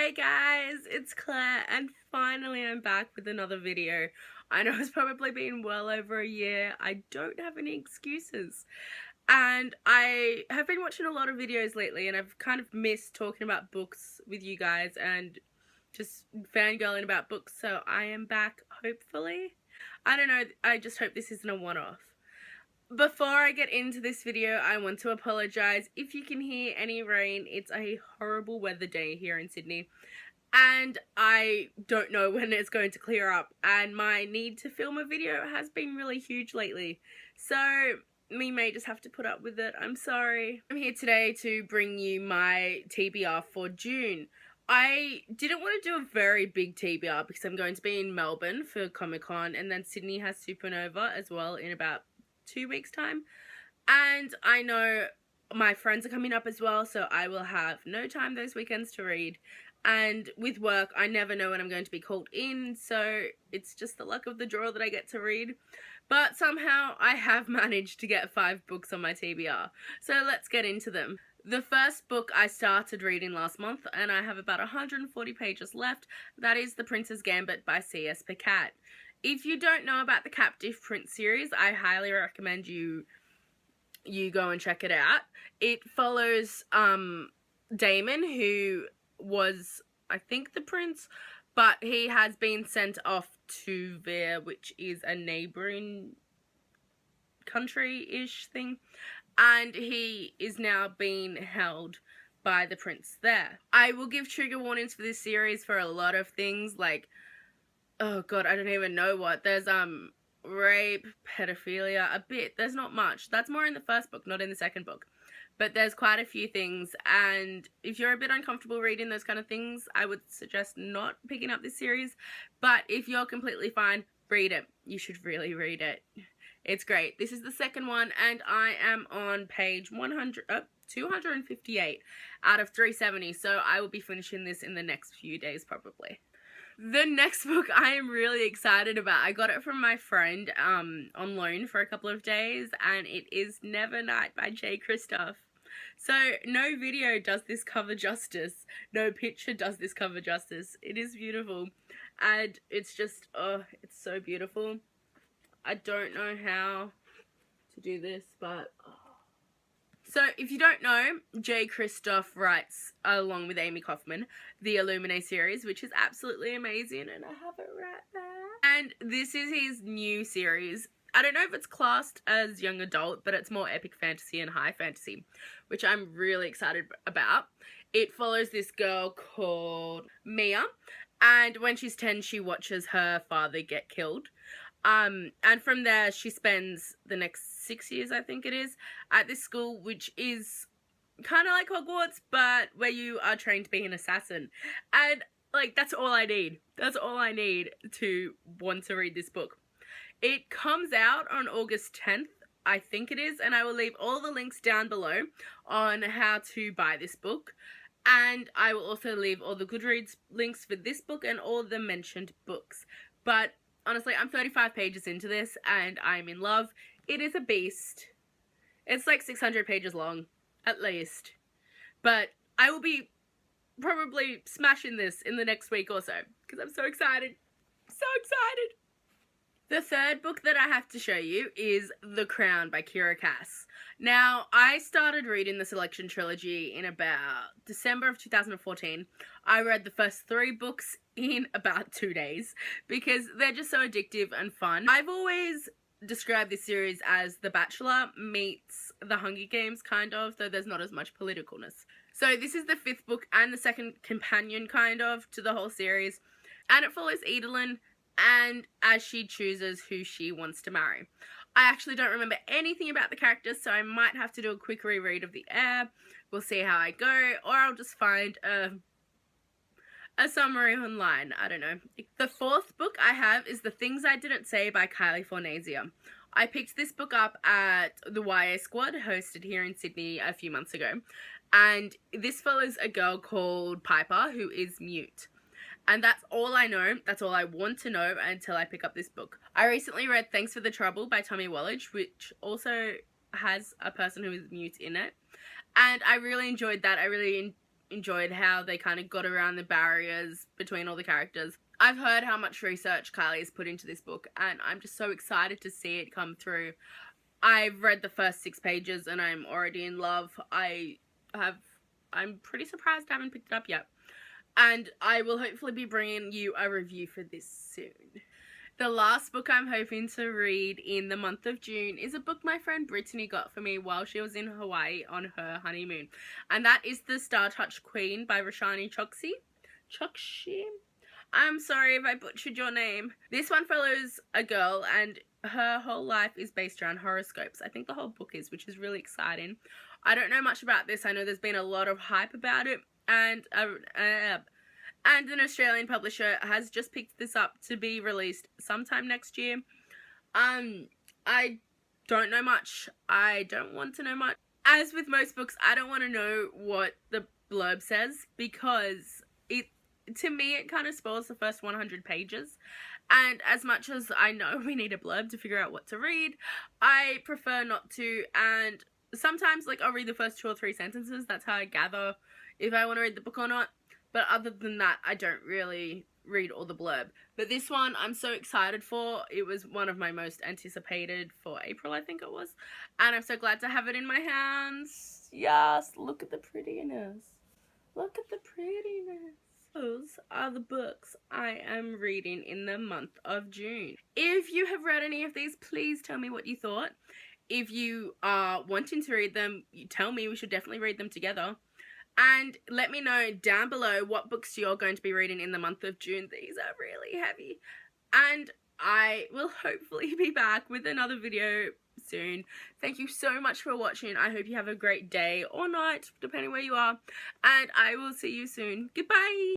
Hey guys, it's Claire and finally I'm back with another video. I know it's probably been well over a year. I don't have any excuses. And I have been watching a lot of videos lately and I've kind of missed talking about books with you guys and just fangirling about books, so I am back, hopefully. I don't know, I just hope this isn't a one-off. Before I get into this video, I want to apologise if you can hear any rain. It's a horrible weather day here in Sydney and I don't know when it's going to clear up, and my need to film a video has been really huge lately, so we may just have to put up with it. I'm sorry. I'm here today to bring you my TBR for June. I didn't want to do a very big TBR because I'm going to be in Melbourne for Comic-Con, and then Sydney has Supernova as well in about 2 weeks time, and I know my friends are coming up as well, so I will have no time those weekends to read, and with work I never know when I'm going to be called in, so it's just the luck of the draw that I get to read. But somehow I have managed to get 5 books on my TBR, so let's get into them. The first book I started reading last month and I have about 140 pages left. That is The Princess Gambit by C.S. Pacat. If you don't know about the Captive Prince series, I highly recommend you go and check it out. It follows Damon, who was, I think, the prince, but he has been sent off to Ver, which is a neighbouring country-ish thing, and he is now being held by the prince there. I will give trigger warnings for this series for a lot of things, like, oh god, I don't even know what. There's rape, pedophilia, a bit. There's not much. That's more in the first book, not in the second book. But there's quite a few things, and if you're a bit uncomfortable reading those kind of things, I would suggest not picking up this series. But if you're completely fine, read it. You should really read it. It's great. This is the second one, and I am on page 258 out of 370, so I will be finishing this in the next few days probably. The next book I am really excited about. I got it from my friend on loan for a couple of days, and it is Nevernight by Kristoff. So no video does this cover justice. No picture does this cover justice. It is beautiful, and it's just, oh, it's so beautiful. I don't know how to do this, but oh. So, if you don't know, Kristoff writes, along with Amy Kaufman, the Illuminae series, which is absolutely amazing, and I have it right there. And this is his new series. I don't know if it's classed as young adult, but it's more epic fantasy and high fantasy, which I'm really excited about. It follows this girl called Mia, and when she's 10, she watches her father get killed. And from there, she spends the next 6 years, I think it is, at this school, which is kind of like Hogwarts, but where you are trained to be an assassin. And, like, that's all I need. That's all I need to want to read this book. It comes out on August 10th, I think it is, and I will leave all the links down below on how to buy this book. And I will also leave all the Goodreads links for this book and all the mentioned books. But honestly, I'm 35 pages into this and I'm in love. It is a beast. It's like 600 pages long, at least. But I will be probably smashing this in the next week or so because I'm so excited. So excited. The third book that I have to show you is The Crown by Kiera. Now, I started reading the Selection Trilogy in about December of 2014. I read the first 3 books in about 2 days because they're just so addictive and fun. I've always described this series as The Bachelor meets The Hunger Games, kind of, though there's not as much politicalness. So this is the 5th book and the second companion, kind of, to the whole series, and it follows Edelyn and as she chooses who she wants to marry. I actually don't remember anything about the characters, so I might have to do a quick reread of the air. We'll see how I go, or I'll just find a summary online. I don't know. The 4th book I have is The Things I Didn't Say by Kylie Fornasier. I picked this book up at the YA Squad, hosted here in Sydney a few months ago, and this follows a girl called Piper who is mute. And that's all I know, that's all I want to know until I pick up this book. I recently read Thanks for the Trouble by Tommy Wallach, which also has a person who is mute in it. And I really enjoyed that. I really enjoyed how they kind of got around the barriers between all the characters. I've heard how much research Kylie has put into this book, and I'm just so excited to see it come through. I've read the first 6 pages and I'm already in love. I'm pretty surprised I haven't picked it up yet. And I will hopefully be bringing you a review for this soon. The last book I'm hoping to read in the month of June is a book my friend Brittany got for me while she was in Hawaii on her honeymoon. And that is The Star-Touched Queen by Roshani Chokshi. I'm sorry if I butchered your name. This one follows a girl and her whole life is based around horoscopes. I think the whole book is, which is really exciting. I don't know much about this. I know there's been a lot of hype about it, and an Australian publisher has just picked this up to be released sometime next year. I don't know much. I don't want to know much. As with most books, I don't want to know what the blurb says, because to me it kind of spoils the first 100 pages. And as much as I know we need a blurb to figure out what to read, I prefer not to. And sometimes, like, I'll read the first 2 or 3 sentences. That's how I gather if I want to read the book or not. But other than that, I don't really read all the blurb. But this one I'm so excited for. It was one of my most anticipated for April, I think it was. And I'm so glad to have it in my hands. Yes, look at the prettiness. Look at the prettiness. Those are the books I am reading in the month of June. If you have read any of these, please tell me what you thought. If you are wanting to read them, you tell me. We should definitely read them together. And let me know down below what books you're going to be reading in the month of June. These are really heavy. And I will hopefully be back with another video soon. Thank you so much for watching. I hope you have a great day or night, depending where you are. And I will see you soon. Goodbye!